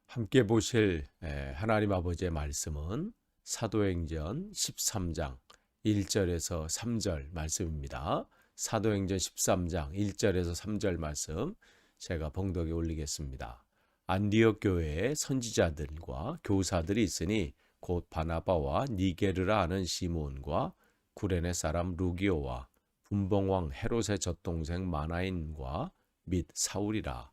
함께 보실 하나님 아버지의 말씀은 사도행전 13장 1절에서 3절 말씀입니다. 사도행전 13장 1절에서 3절 말씀 제가 봉독에 올리겠습니다. 안디옥 교회에 선지자들과 교사들이 있으니 곧 바나바와 니게르라 하는 시몬과 구레네 사람 루기오와 분봉왕 헤롯의 젖동생 마나인과 및 사울이라.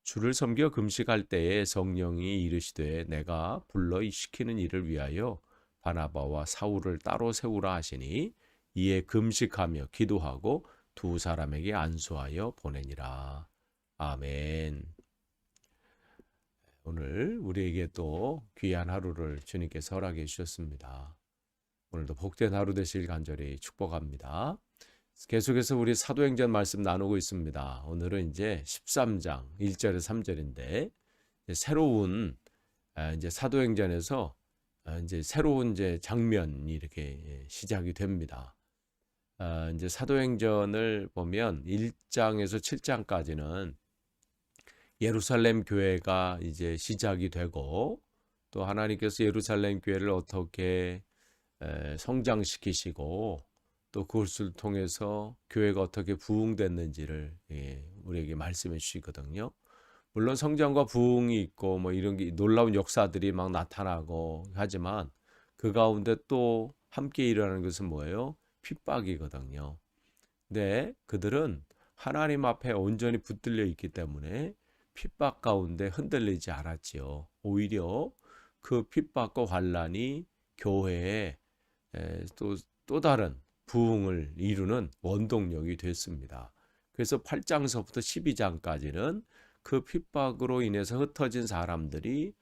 주를 섬겨 금식할 때에 성령이 이르시되 내가 불러 시키는 일을 위하여 바나바와 사울을 따로 세우라 하시니 이에 금식하며 기도하고 두 사람에게 안수하여 보내니라. 아멘. 오늘 우리에게 또 귀한 하루를 주님께서 허락해 주셨습니다. 오늘도 복된 하루 되실 간절히 축복합니다. 계속해서 우리 사도행전 말씀 나누고 있습니다. 오늘은 이제 13장 1절에서 3절인데 새로운 이제 사도행전에서 이제 새로운 이제 장면이 이렇게 시작이 됩니다. 이제 사도행전을 보면 1장에서 7장까지는 예루살렘 교회가 이제 시작이 되고 또 하나님께서 예루살렘 교회를 어떻게 성장시키시고 또 그것을 통해서 교회가 어떻게 부흥됐는지를 우리에게 말씀해 주시거든요. 물론 성장과 부흥이 있고 뭐 이런 게 놀라운 역사들이 막 나타나고 하지만 그 가운데 또 함께 일어나는 것은 뭐예요? 핍박이거든요. 근데 그들은 하나님 앞에 온전히 붙들려 있기 때문에 핍박 가운데 흔들리지 않았지요. 오히려 그 핍박과 환란이 교회에 또 다른 부흥을 이루는 원동력이 됐습니다. 그래서 8장서부터 12장까지는 그 핍박으로 인해서 흩어진 사람들이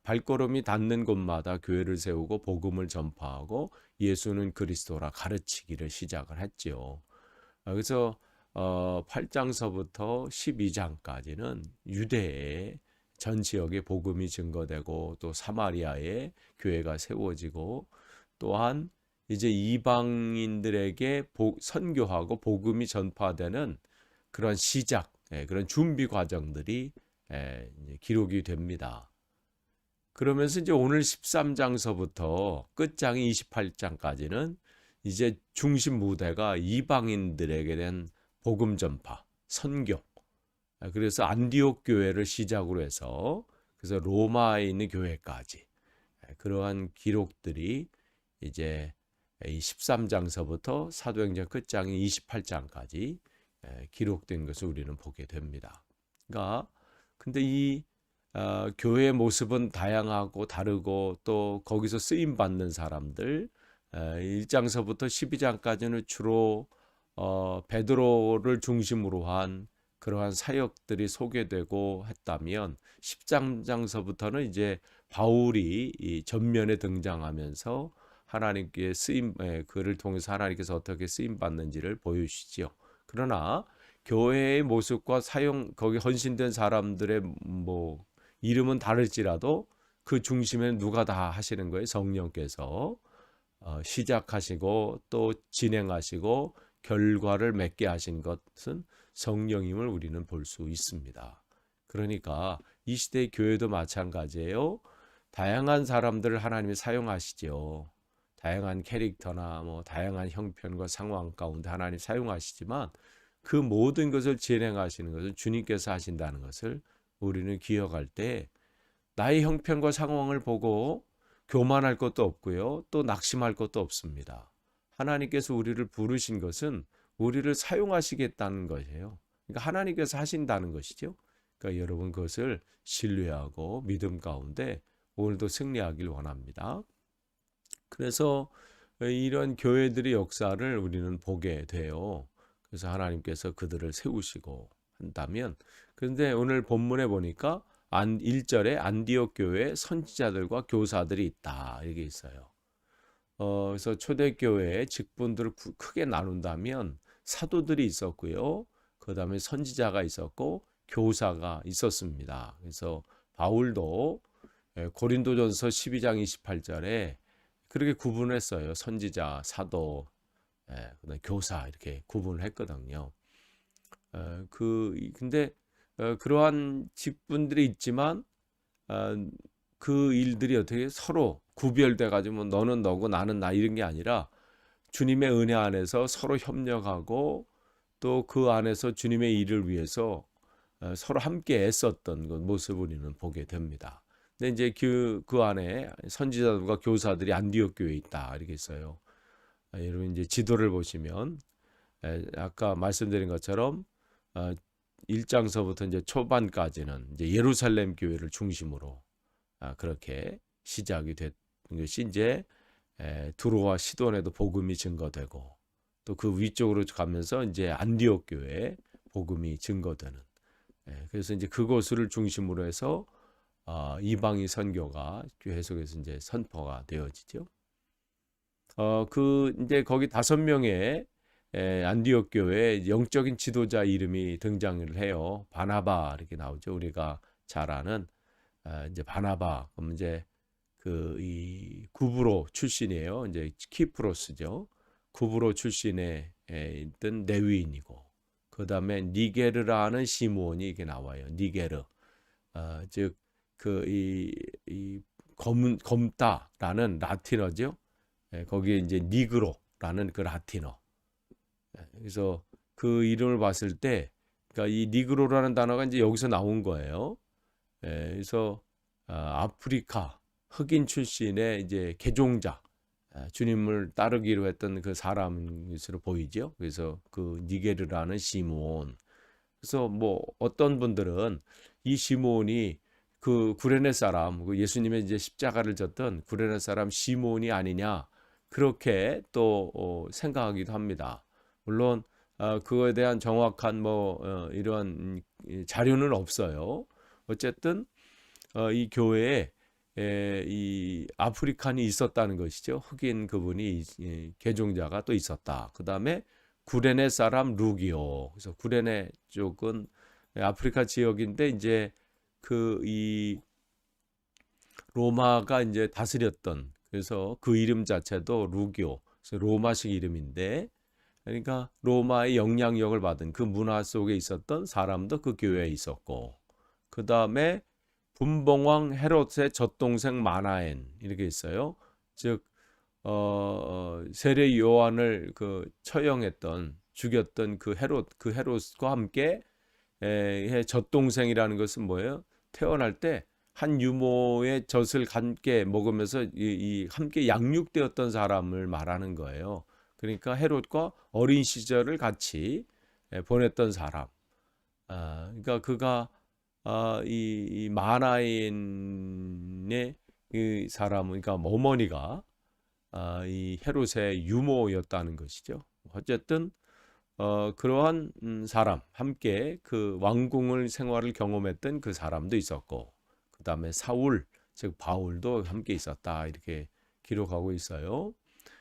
발걸음이 닿는 곳마다 교회를 세우고 복음을 전파하고 예수는 그리스도라 가르치기를 시작을 했지요. 그래서 8장서부터 12장까지는 유대의 전 지역에 복음이 증거되고 또 사마리아에 교회가 세워지고 또한 이제 이방인들에게 선교하고 복음이 전파되는 그런 시작, 그런 준비 과정들이 이제 기록이 됩니다. 그러면서 이제 오늘 13장서부터 끝장이 28장까지는 이제 중심 무대가 이방인들에게 된 복음 전파, 선교. 그래서 안디옥 교회를 시작으로 해서 그래서 로마에 있는 교회까지 그러한 기록들이 이제 이 13장서부터 사도행전 끝장이 28장까지 기록된 것을 우리는 보게 됩니다. 그러니까 근데 이 교회의 모습은 다양하고 다르고 또 거기서 쓰임 받는 사람들 1장서부터 12장까지는 주로 베드로를 중심으로 한 그러한 사역들이 소개되고 했다면 13장서부터는 이제 바울이 이 전면에 등장하면서 하나님께 쓰임, 그를 통해서 하나님께서 어떻게 쓰임 받는지를 보여주시죠. 그러나 교회의 모습과 사용 거기 헌신된 사람들의 뭐 이름은 다를지라도 그 중심에는 누가 다 하시는 거예요? 성령께서 시작하시고 또 진행하시고 결과를 맺게 하신 것은 성령임을 우리는 볼 수 있습니다. 그러니까 이 시대의 교회도 마찬가지예요. 다양한 사람들을 하나님이 사용하시죠. 다양한 캐릭터나 뭐 다양한 형편과 상황 가운데 하나님 사용하시지만 그 모든 것을 진행하시는 것은 주님께서 하신다는 것을 우리는 기억할 때 나의 형편과 상황을 보고 교만할 것도 없고요. 또 낙심할 것도 없습니다. 하나님께서 우리를 부르신 것은 우리를 사용하시겠다는 것이에요. 그러니까 하나님께서 하신다는 것이죠. 그러니까 여러분 그것을 신뢰하고 믿음 가운데 오늘도 승리하길 원합니다. 그래서 이런 교회들의 역사를 우리는 보게 돼요. 그래서 하나님께서 그들을 세우시고 한다면 그런데 오늘 본문에 보니까 1절에 안디옥 교회에 선지자들과 교사들이 있다 이게 있어요. 그래서 초대교회의 직분들을 크게 나눈다면 사도들이 있었고요. 그 다음에 선지자가 있었고 교사가 있었습니다. 그래서 바울도 고린도전서 12장 28절에 그렇게 구분했어요. 선지자, 사도, 그다음에 교사 이렇게 구분을 했거든요. 근데 그러한 직분들이 있지만 그 일들이 어떻게 서로 구별돼 가지고 너는 너고 나는 나 이런 게 아니라 주님의 은혜 안에서 서로 협력하고 또 그 안에서 주님의 일을 위해서 서로 함께 애썼던 그 모습을 우리는 보게 됩니다. 근데 이제 그 안에 선지자들과 교사들이 안디옥 교회에 있다 이렇게 있어요. 여러분 이제 지도를 보시면 아까 말씀드린 것처럼 1장서부터 이제 초반까지는 이제 예루살렘 교회를 중심으로 그렇게 시작이 됐던 것이 이제 두로와 시돈에도 복음이 증거되고 또 그 위쪽으로 가면서 이제 안디옥 교회에 복음이 증거되는 그래서 이제 그곳을 중심으로 해서 이방인 선교가 계속해서 이제 선포가 되어지죠. 그 이제 거기 5명의 안디옥 교회 영적인 지도자 이름이 등장을 해요. 바나바 이렇게 나오죠. 우리가 잘 아는 이제 바나바 그럼 이제 그 이 구브로 출신이에요. 이제 키프로스죠. 구브로 출신에 있던 레위인이고 그다음에 니게르라는 시므온이 이게 나와요. 니게르 즉 그 이 검다라는 라틴어죠. 거기에 이제 니그로라는 그 라틴어. 그래서 그 이름을 봤을 때, 그러니까 이 니그로라는 단어가 이제 여기서 나온 거예요. 그래서 아프리카 흑인 출신의 이제 개종자, 주님을 따르기로 했던 그 사람으로 보이죠. 그래서 그 니게르라는 시므온. 그래서 뭐 어떤 분들은 이 시므온이 그 구레네 사람, 그 예수님의 이제 십자가를 졌던 구레네 사람 시므온이 아니냐 그렇게 또 생각하기도 합니다. 물론 그거에 대한 정확한 뭐 이러한 자료는 없어요. 어쨌든 이 교회에 이 아프리칸이 있었다는 것이죠. 흑인 그분이 개종자가 또 있었다. 그 다음에 구레네 사람 루기오. 그래서 구레네 쪽은 아프리카 지역인데 이제 그 이 로마가 이제 다스렸던 그래서 그 이름 자체도 루기오. 그래서 로마식 이름인데 그러니까 로마의 영향력을 받은 그 문화 속에 있었던 사람도 그 교회에 있었고 그 다음에 분봉왕 헤롯의 젖동생 마나엔 이렇게 있어요. 즉 세례 요한을 그 처형했던 죽였던 그 헤롯과 함께 젖동생이라는 것은 뭐예요? 태어날 때 한 유모의 젖을 함께 먹으면서 이 함께 양육되었던 사람을 말하는 거예요. 그러니까 헤롯과 어린 시절을 같이 보냈던 사람. 그러니까 그가 이 마나인의 이 사람, 그러니까 어머니가 이 헤롯의 유모였다는 것이죠. 어쨌든 그러한 사람 함께 그 왕궁을 생활을 경험했던 그 사람도 있었고, 그 다음에 사울 즉 바울도 함께 있었다 이렇게 기록하고 있어요.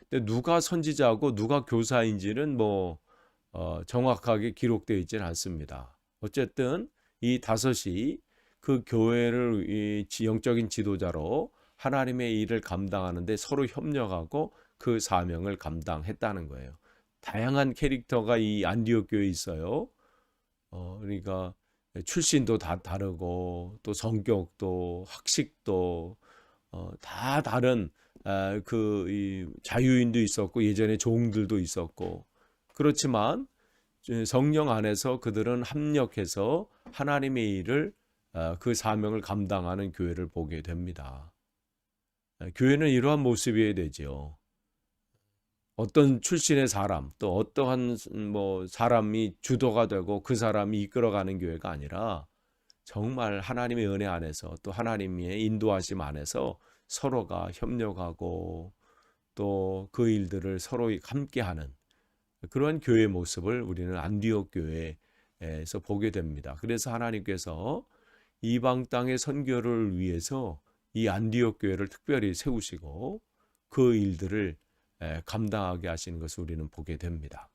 근데 누가 선지자고 누가 교사인지는 뭐 정확하게 기록되어 있지는 않습니다. 어쨌든 이 5이 그 교회를 이 영적인 지도자로 하나님의 일을 감당하는데 서로 협력하고 그 사명을 감당했다는 거예요. 다양한 캐릭터가 이 안디옥 교회에 있어요. 그러니까 출신도 다 다르고 또 성격도 학식도 다 다른 그 이 자유인도 있었고 예전에 종들도 있었고 그렇지만 성령 안에서 그들은 합력해서 하나님의 일을 그 사명을 감당하는 교회를 보게 됩니다. 교회는 이러한 모습이어야 되죠. 어떤 출신의 사람 또 어떠한 뭐 사람이 주도가 되고 그 사람이 이끌어가는 교회가 아니라 정말 하나님의 은혜 안에서 또 하나님의 인도하심 안에서 서로가 협력하고 또 그 일들을 서로 함께하는 그런 교회의 모습을 우리는 안디옥 교회에서 보게 됩니다. 그래서 하나님께서 이방 땅의 선교를 위해서 이 안디옥 교회를 특별히 세우시고 그 일들을 감당하게 하시는 것을 우리는 보게 됩니다.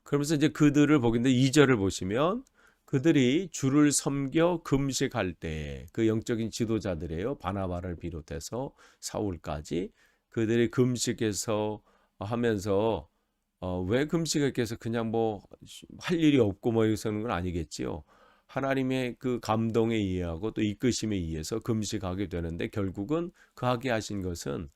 그러면서 이제 그들을 보긴데 2절을 보시면 그들이 주를 섬겨 금식할 때 그 영적인 지도자들이에요. 바나바를 비롯해서 사울까지 그들이 금식해서 하면서 왜 금식을 해서 그냥 뭐 할 일이 없고 뭐 이러는 건 아니겠지요. 하나님의 그 감동에 의하고 또 이끄심에 의해서 금식하게 되는데, 결국은 그 하게 하신 것은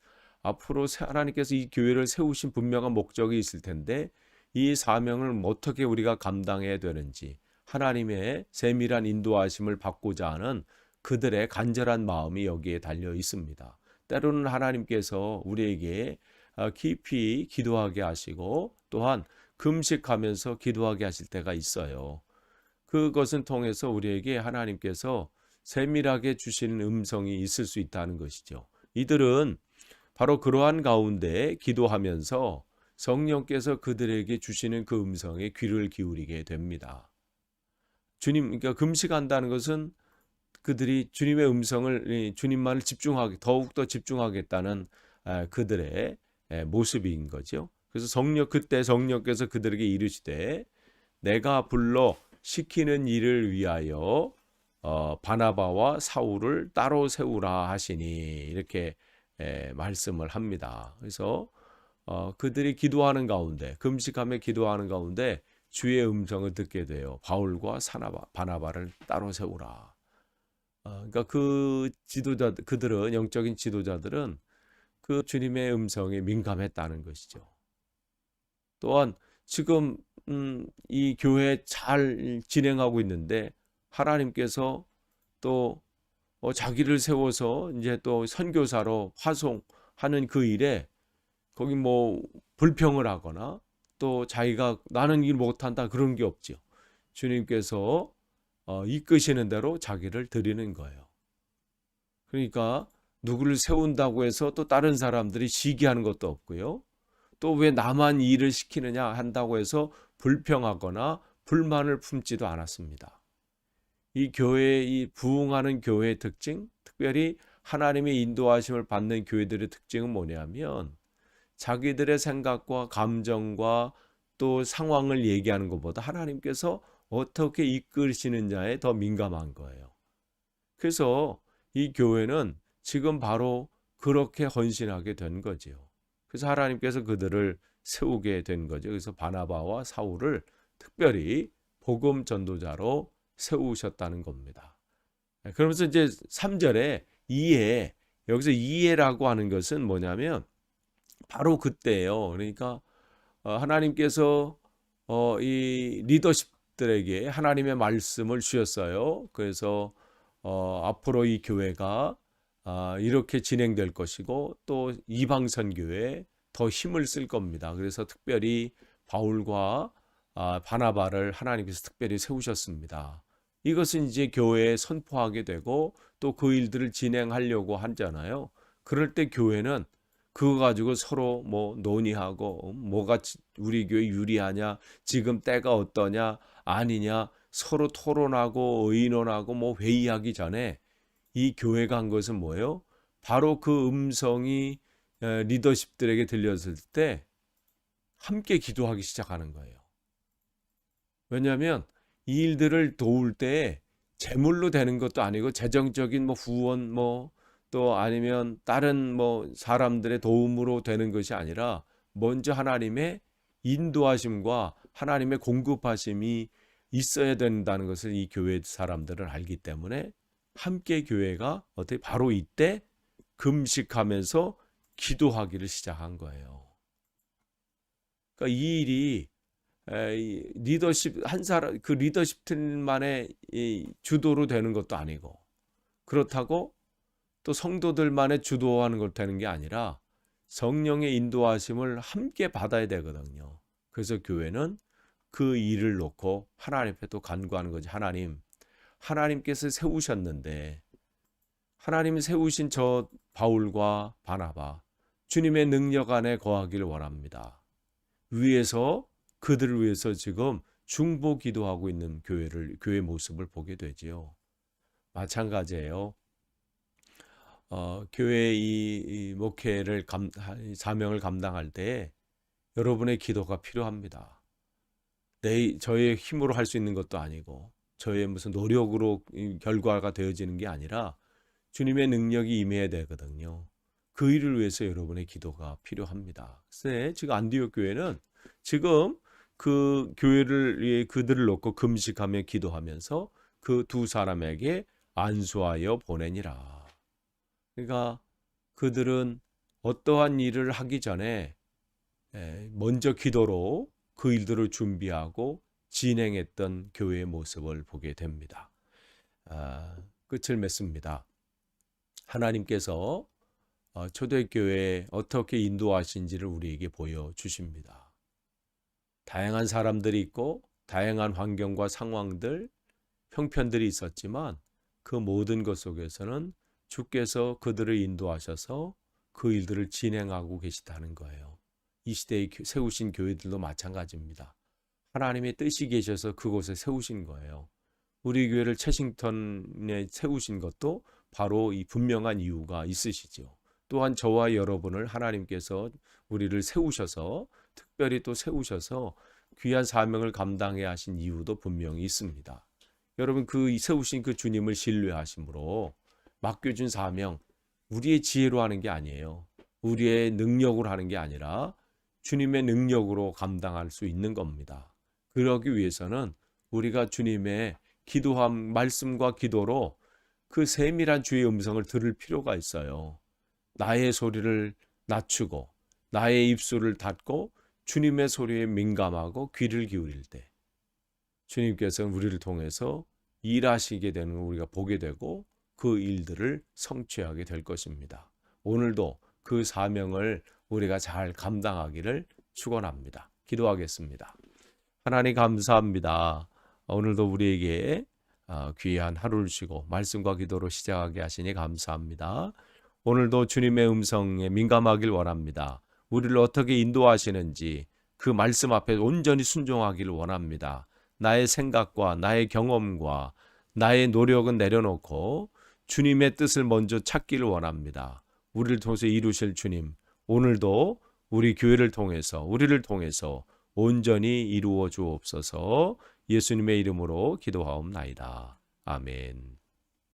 앞으로 하나님께서 이 교회를 세우신 분명한 목적이 있을 텐데, 이 사명을 어떻게 우리가 감당해야 되는지 하나님의 세밀한 인도하심을 받고자 하는 그들의 간절한 마음이 여기에 달려 있습니다. 때로는 하나님께서 우리에게 깊이 기도하게 하시고 또한 금식하면서 기도하게 하실 때가 있어요. 그것은 통해서 우리에게 하나님께서 세밀하게 주시는 음성이 있을 수 있다는 것이죠. 이들은 바로 그러한 가운데 기도하면서 성령께서 그들에게 주시는 그 음성에 귀를 기울이게 됩니다. 그러니까 금식한다는 것은 그들이 주님의 음성을, 주님만을 더욱더 집중하겠다는 그들의 모습인 거죠. 그래서 그때 성령께서 그들에게 이르시되 내가 불러 시키는 일을 위하여 바나바와 사울을 따로 세우라 하시니, 이렇게 말씀을 합니다. 그래서 그들이 기도하는 가운데, 금식하며 기도하는 가운데 주의 음성을 듣게 돼요. 바울과 바나바를 따로 세우라. 그러니까 그들은, 영적인 지도자들은 그 주님의 음성에 민감했다는 것이죠. 또한 지금 이 교회 잘 진행하고 있는데 하나님께서 또 자기를 세워서 이제 또 선교사로 파송하는 그 일에 거기 뭐 불평을 하거나 또 자기가 나는 일 못한다 그런 게 없죠. 주님께서 이끄시는 대로 자기를 드리는 거예요. 그러니까 누구를 세운다고 해서 또 다른 사람들이 시기하는 것도 없고요. 또 왜 나만 일을 시키느냐 한다고 해서 불평하거나 불만을 품지도 않았습니다. 이 부흥하는 교회의 특징, 특별히 하나님의 인도하심을 받는 교회들의 특징은 뭐냐면, 자기들의 생각과 감정과 또 상황을 얘기하는 것보다 하나님께서 어떻게 이끌시느냐에 더 민감한 거예요. 그래서 이 교회는 지금 바로 그렇게 헌신하게 된 거죠. 그래서 하나님께서 그들을 세우게 된 거죠. 그래서 바나바와 사울을 특별히 복음 전도자로 세우셨다는 겁니다. 그러면서 이제 3절에 여기서 이해라고 하는 것은 뭐냐면 바로 그때예요. 그러니까 하나님께서 이 리더십들에게 하나님의 말씀을 주셨어요. 그래서 앞으로 이 교회가 이렇게 진행될 것이고 또 이방 선교에 더 힘을 쓸 겁니다. 그래서 특별히 바울과 바나바를 하나님께서 특별히 세우셨습니다. 이것은 이제 교회에 선포하게 되고 또 그 일들을 진행하려고 하잖아요. 그럴 때 교회는 그거 가지고 서로 뭐 논의하고 뭐가 우리 교회 유리하냐, 지금 때가 어떠냐, 아니냐 서로 토론하고 의논하고 뭐 회의하기 전에 이 교회가 한 것은 뭐예요? 바로 그 음성이 리더십들에게 들렸을 때 함께 기도하기 시작하는 거예요. 왜냐하면 이 일들을 도울 때 재물로 되는 것도 아니고 재정적인 뭐 후원 또 아니면 다른 사람들의 도움으로 되는 것이 아니라 먼저 하나님의 인도하심과 하나님의 공급하심이 있어야 된다는 것을 이 교회 사람들은 알기 때문에 함께 교회가 어떻게 바로 이때 금식하면서 기도하기를 시작한 거예요. 그러니까 이 일이 리더십 그 리더십들만의 주도로 되는 것도 아니고, 그렇다고 또 성도들만의 주도하는 것 되는 게 아니라 성령의 인도하심을 함께 받아야 되거든요. 그래서 교회는 그 일을 놓고 하나님 앞에 또 간구하는 거지. 하나님께서 세우셨는데, 하나님이 세우신 저 바울과 바나바, 주님의 능력 안에 거하기를 원합니다. 그들을 위해서 지금 중보 기도하고 있는 교회 모습을 보게 되지요. 마찬가지예요. 교회의 이 목회를 사명을 감당할 때 여러분의 기도가 필요합니다. 저의 힘으로 할 수 있는 것도 아니고 저의 무슨 노력으로 결과가 되어지는 게 아니라 주님의 능력이 임해야 되거든요. 그 일을 위해서 여러분의 기도가 필요합니다. 그래서 지금 안디옥 교회는 지금 그 교회를 그들을 놓고 금식하며 기도하면서 그 두 사람에게 안수하여 보내니라. 그러니까 그들은 어떠한 일을 하기 전에 먼저 기도로 그 일들을 준비하고 진행했던 교회의 모습을 보게 됩니다. 끝을 맺습니다. 하나님께서 초대교회에 어떻게 인도하신지를 우리에게 보여주십니다. 다양한 사람들이 있고 다양한 환경과 상황들, 형편들이 있었지만 그 모든 것 속에서는 주께서 그들을 인도하셔서 그 일들을 진행하고 계시다는 거예요. 이 시대에 세우신 교회들도 마찬가지입니다. 하나님의 뜻이 계셔서 그곳에 세우신 거예요. 우리 교회를 채싱턴에 세우신 것도 바로 이 분명한 이유가 있으시죠. 또한 저와 여러분을 하나님께서 우리를 세우셔서 특별히 또 세우셔서 귀한 사명을 감당해야 하신 이유도 분명히 있습니다. 여러분 그 세우신 그 주님을 신뢰하심으로 맡겨준 사명, 우리의 지혜로 하는 게 아니에요. 우리의 능력으로 하는 게 아니라 주님의 능력으로 감당할 수 있는 겁니다. 그러기 위해서는 우리가 주님의 기도함 말씀과 기도로 그 세밀한 주의 음성을 들을 필요가 있어요. 나의 소리를 낮추고 나의 입술을 닫고 주님의 소리에 민감하고 귀를 기울일 때 주님께서는 우리를 통해서 일하시게 되는 걸 우리가 보게 되고 그 일들을 성취하게 될 것입니다. 오늘도 그 사명을 우리가 잘 감당하기를 축원합니다. 기도하겠습니다. 하나님 감사합니다. 오늘도 우리에게 귀한 하루를 주시고 말씀과 기도로 시작하게 하시니 감사합니다. 오늘도 주님의 음성에 민감하길 원합니다. 우리를 어떻게 인도하시는지 그 말씀 앞에 온전히 순종하기를 원합니다. 나의 생각과 나의 경험과 나의 노력은 내려놓고 주님의 뜻을 먼저 찾기를 원합니다. 우리를 통해서 이루실 주님, 오늘도 우리 교회를 통해서 우리를 통해서 온전히 이루어 주옵소서. 예수님의 이름으로 기도하옵나이다. 아멘.